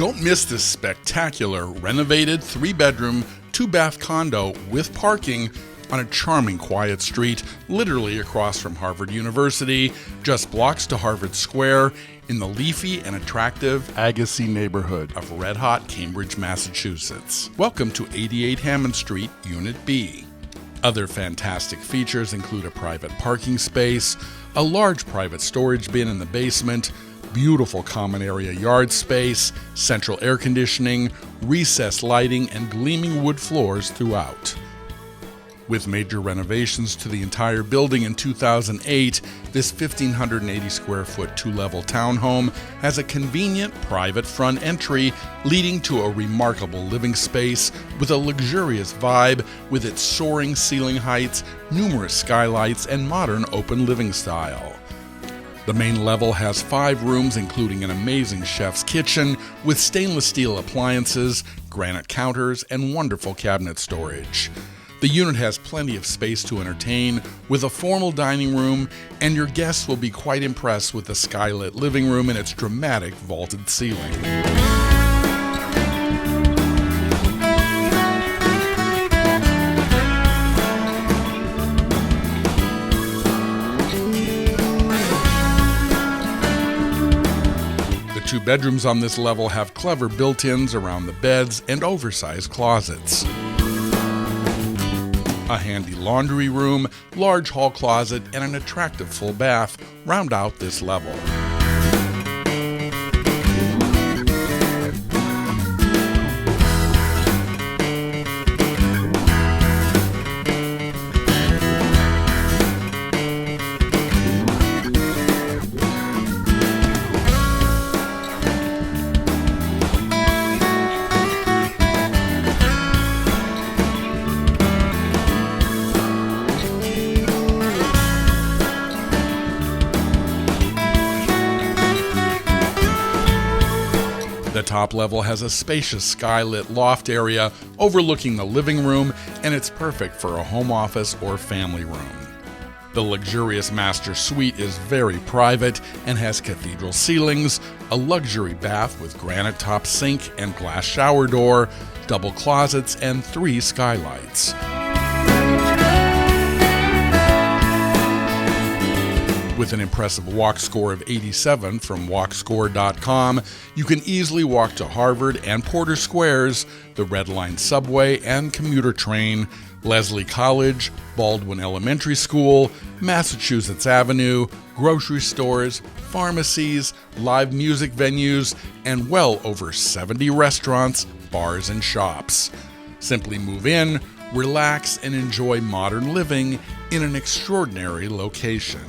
Don't miss this spectacular renovated 3-bedroom, 2-bath condo with parking on a charming, quiet street literally across from Harvard University, just blocks to Harvard Square, in the leafy and attractive Agassiz neighborhood of red-hot Cambridge, Massachusetts. Welcome to 88 Hammond Street, Unit B. Other fantastic features include a private parking space, a large private storage bin in the basement, beautiful common area yard space, central air conditioning, recessed lighting, and gleaming wood floors throughout. With major renovations to the entire building in 2008, this 1,580 square foot 2-level townhome has a convenient private front entry leading to a remarkable living space with a luxurious vibe with its soaring ceiling heights, numerous skylights, and modern open living style. The main level has 5 rooms, including an amazing chef's kitchen with stainless steel appliances, granite counters, and wonderful cabinet storage. The unit has plenty of space to entertain, with a formal dining room, and your guests will be quite impressed with the skylit living room and its dramatic vaulted ceiling. The 2 bedrooms on this level have clever built-ins around the beds and oversized closets. A handy laundry room, large hall closet, and an attractive full bath round out this level. The top level has a spacious skylit loft area overlooking the living room, and it's perfect for a home office or family room. The luxurious master suite is very private and has cathedral ceilings, a luxury bath with granite top sink and glass shower door, double closets, and 3 skylights. With an impressive walk score of 87 from walkscore.com, you can easily walk to Harvard and Porter Squares, the Red Line subway and commuter train, Leslie College, Baldwin Elementary School, Massachusetts Avenue, grocery stores, pharmacies, live music venues, and well over 70 restaurants, bars, and shops. Simply move in, relax, and enjoy modern living in an extraordinary location.